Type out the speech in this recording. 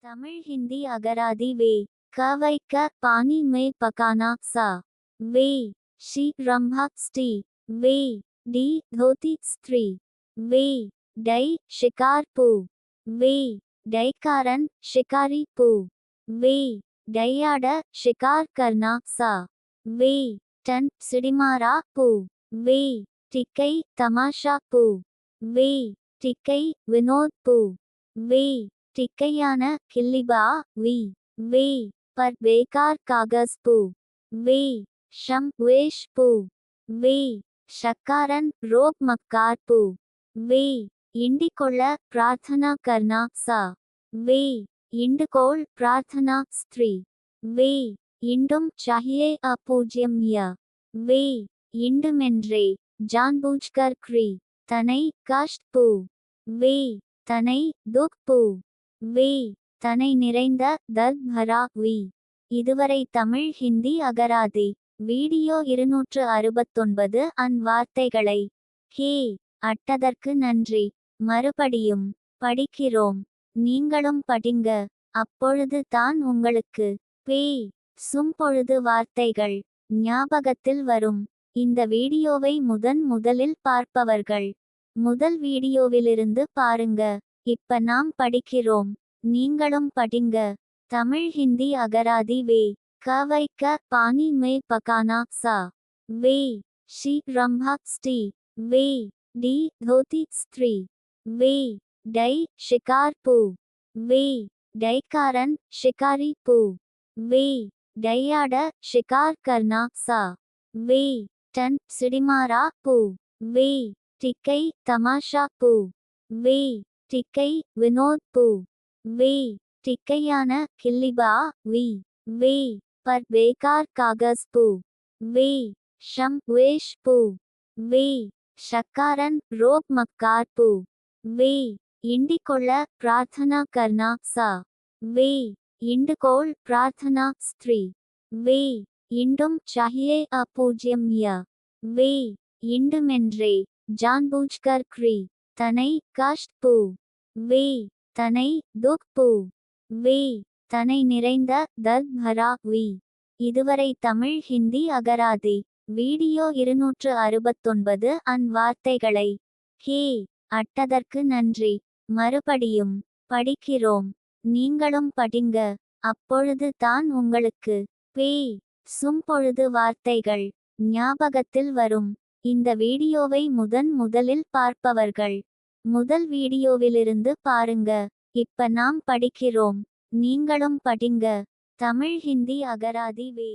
தமிழ் ஹிந்தி அகராதி வே க வைக்க பாनी में पकाना सा वे शी रंभा स्टी वे डी धोती स्त्री वे डै शिकार पू वे डैकारन शिकारी पू वे डैयाड शिकार करना सा वे टन सिडिमारा पू वे टिक्कै तमाशा पू वे टिक्कै विनोद पू वे टिक्कैयान किल्लिबा वे पर बेकार कागज पू वे शम वेश पू वे शक्कारन रोग मक्कार पू वे इंडिकोள்ள प्रार्थना करना सा वे इंडकोल प्रार्थना स्त्री वे इंडुम चाहिए अपूज्यम्य वे इंडुमेंद्रे जानबूझकर क्री तनै कष्ट पू वे तनै दुख पू वे தனை நிறைந்த தர்த் பரா வி. இதுவரை தமிழ் ஹிந்தி அகராதி வீடியோ 269 வார்த்தைகளை ஹே அட்டதற்கு நன்றி. மறுபடியும் படிக்கிறோம். நீங்களும் படிங்க. அப்பொழுது தான் உங்களுக்கு பே சும்பொழுது வார்த்தைகள் ஞாபகத்தில் வரும். இந்த வீடியோவை முதலில் பார்ப்பவர்கள் முதல் வீடியோவிலிருந்து பாருங்க. இப்ப நாம் படிக்கிறோம். நீங்களும் படிங்க. தமிழ் ஹிந்தி அகராதி வே க வைக்க பாनी में पकाना सा वे शी रंभा स्टी वे डी धोती स्त्री वे डै शिकार पू वे डैकारन शिकारी पू वे डैयाड शिकार करना सा वे टन सिडिमारा पू वे टिक्कै तमाशा पू वे टिक्कै विनोद पू वे टिक्कैयान किल्लिबा वे पर बेकार कागज पू वे शम वेश पू वे शक्कारन रोग मक्कार पू वे इंडिकोள்ள प्रार्थना करना सा वे इंडकोल प्रार्थना स्त्री वे इंडुम चाहिए अपूज्यम्य वे इंडुमेंद्रे जानबूझकर क्री तनै कष्ट पू वे தனை துக் பு வே தனை நிறைந்த தர்த் பரா வி. இதுவரை தமிழ் ஹிந்தி அகராதி வீடியோ 269 வார்த்தைகளை ஹே அட்டதற்கு நன்றி. மறுபடியும் படிக்கிறோம். நீங்களும் படிங்க. அப்பொழுது தான் உங்களுக்கு பே சும்பொழுது வார்த்தைகள் ஞாபகத்தில் வரும். இந்த வீடியோவை முதலில் பார்ப்பவர்கள் முதல் வீடியோவிலிருந்து பாருங்க. இப்ப நாம் படிக்கிறோம். நீங்களும் படிங்க. தமிழ் ஹிந்தி அகராதி வே